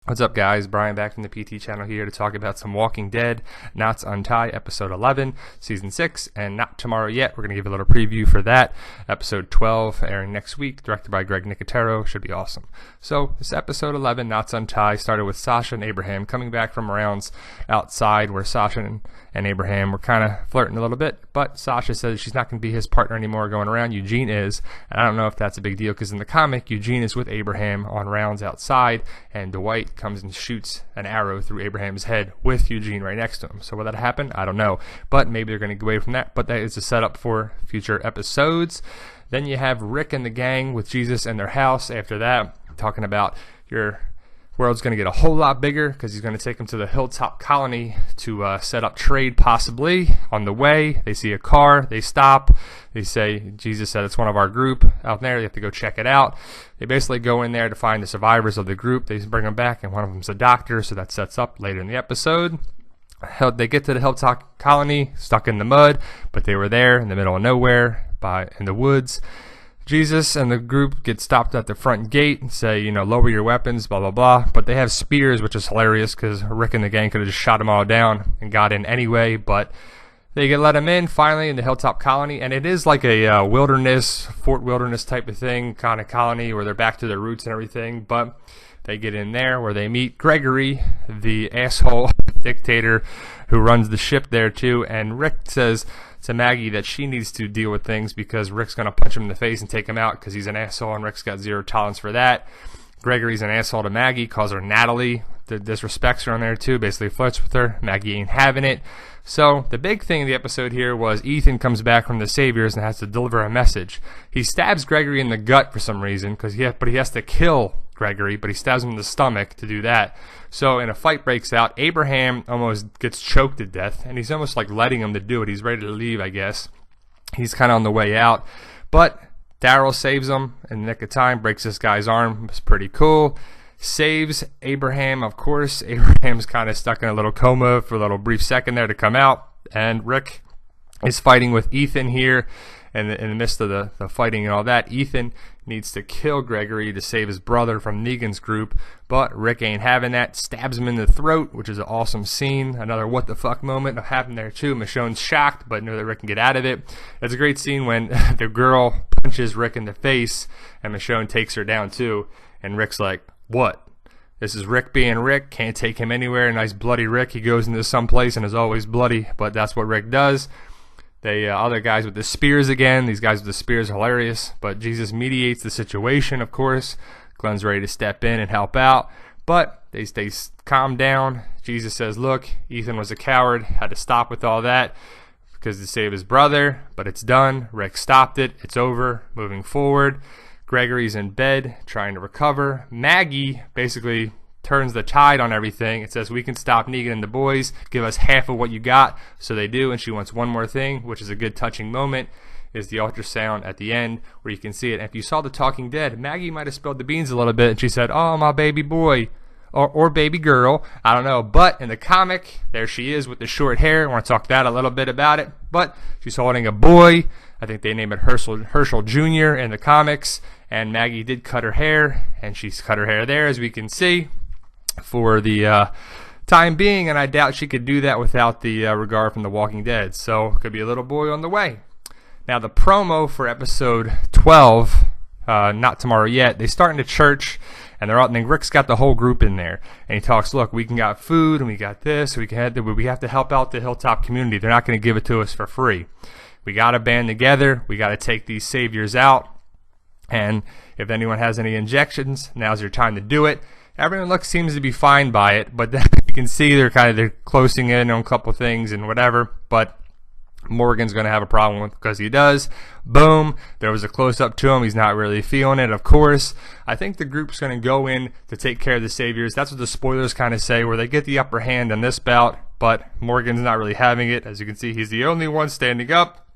What's up, guys? Brian back from the PT channel here to talk about some Walking Dead, Not Untie, episode 11, season 6, and Not Tomorrow Yet. We're going to give a little preview for that. Episode 12, airing next week, directed by Greg Nicotero. Should be awesome. So, this episode 11, Not Untie, started with Sasha and Abraham coming back from rounds outside where Sasha and Abraham were kind of flirting a little bit, but Sasha says she's not going to be his partner anymore going around. Eugene is, and I don't know if that's a big deal because in the comic, Eugene is with Abraham on rounds outside, and Dwight comes and shoots an arrow through Abraham's head with Eugene right next to him. So will that happen? I don't know, but maybe they're going to get away from that, but that is a setup for future episodes. Then you have Rick and the gang with Jesus in their house. After that, talking about your world's going to get a whole lot bigger because he's going to take them to the Hilltop Colony to set up trade possibly. On the way, they see a car, they stop, they say, Jesus said it's one of our group out there, they have to go check it out. They basically go in there to find the survivors of the group, they bring them back, and one of them's a doctor, so that sets up later in the episode. They get to the Hilltop Colony, stuck in the mud, but they were there in the middle of nowhere, in the woods. Jesus and the group get stopped at the front gate and say, lower your weapons, blah, blah, blah. But they have spears, which is hilarious because Rick and the gang could have just shot them all down and got in anyway. But they get let them in finally in the Hilltop Colony. And it is like a Fort Wilderness type of thing, kind of colony where they're back to their roots and everything. But they get in there where they meet Gregory, the asshole dictator who runs the ship there too. And Rick says to Maggie that she needs to deal with things because Rick's going to punch him in the face and take him out because he's an asshole and Rick's got zero tolerance for that. Gregory's an asshole to Maggie, calls her Natalie, disrespects her on there too, basically flirts with her. Maggie ain't having it. So the big thing in the episode here was Ethan comes back from the Saviors and has to deliver a message. He stabs Gregory in the gut for some reason, but he has to kill Gregory, but he stabs him in the stomach to do that. So in a fight breaks out, Abraham almost gets choked to death, and he's almost like letting him to do it. He's ready to leave, I guess. He's kind of on the way out, but Daryl saves him in the nick of time, breaks this guy's arm. It's pretty cool. Saves Abraham, of course. Abraham's kind of stuck in a little coma for a little brief second there to come out, and Rick is fighting with Ethan here. And in the midst of the fighting and all that, Ethan needs to kill Gregory to save his brother from Negan's group, but Rick ain't having that, stabs him in the throat, which is an awesome scene. Another what the fuck moment happened there too. Michonne's shocked, but knew that Rick can get out of it. It's a great scene when the girl punches Rick in the face, and Michonne takes her down too, and Rick's like, what? This is Rick being Rick, can't take him anywhere, nice bloody Rick. He goes into some place and is always bloody, but that's what Rick does. They other guys with the spears again. These guys with the spears are hilarious. But Jesus mediates the situation, of course. Glenn's ready to step in and help out. But they stay calm down. Jesus says, look, Ethan was a coward. Had to stop with all that because to save his brother. But it's done. Rick stopped it. It's over. Moving forward. Gregory's in bed trying to recover. Maggie basically turns the tide on everything. It says we can stop Negan and the boys, give us half of what you got. So they do, and she wants one more thing, which is a good touching moment, is the ultrasound at the end where you can see it. And if you saw The Talking Dead, Maggie might have spilled the beans a little bit and she said, oh, my baby boy, or baby girl, I don't know. But in the comic, there she is with the short hair. I want to talk that a little bit about it. But she's holding a boy. I think they name it Herschel Jr. in the comics. And Maggie did cut her hair, and she's cut her hair there, as we can see, for the time being, and I doubt she could do that without the regard from The Walking Dead. So could be a little boy on the way. Now the promo for episode 12, Not Tomorrow Yet, they start in the church, and they're out, and Rick's got the whole group in there, and he talks, look, we can got food, and we got this, we have to help out the Hilltop community. They're not going to give it to us for free. We got to band together. We got to take these saviors out, and if anyone has any injections, now's your time to do it. Everyone seems to be fine by it, but then you can see they're closing in on a couple things and whatever, but Morgan's going to have a problem with because he does. Boom, there was a close-up to him. He's not really feeling it, of course. I think the group's going to go in to take care of the saviors. That's what the spoilers kind of say, where they get the upper hand in this bout, but Morgan's not really having it. As you can see, he's the only one standing up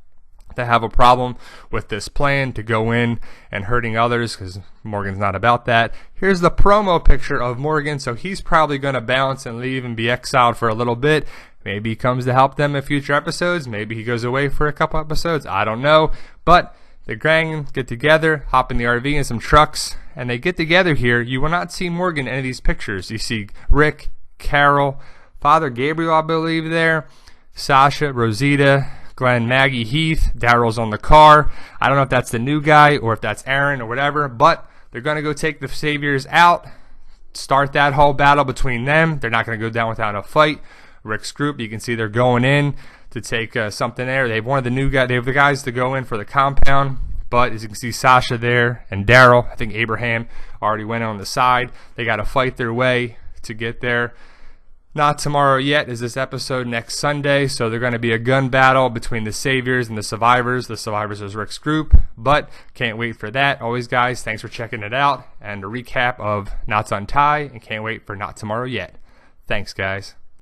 to have a problem with this plan to go in and hurting others because Morgan's not about that. Here's the promo picture of Morgan, so he's probably going to bounce and leave and be exiled for a little bit. Maybe he comes to help them in future episodes. Maybe he goes away for a couple episodes. I don't know. But the gang get together, hop in the RV and some trucks, and they get together here, you will not see Morgan in any of these pictures. You see Rick, Carol, Father Gabriel, I believe there, Sasha, Rosita, Glenn, Maggie, Heath, Daryl's on the car. I don't know if that's the new guy or if that's Aaron or whatever, but they're going to go take the Saviors out, start that whole battle between them. They're not going to go down without a fight. Rick's group, you can see they're going in to take something there. They have one of the new guys. They have the guys to go in for the compound, but as you can see, Sasha there and Daryl, I think Abraham already went on the side. They got to fight their way to get there. Not tomorrow yet is this episode, next Sunday, so they're going to be a gun battle between the Saviors and the Survivors. The Survivors is Rick's group, but can't wait for that. Always, guys, thanks for checking it out, and a recap of Knots Untie, and can't wait for Not Tomorrow Yet. Thanks, guys.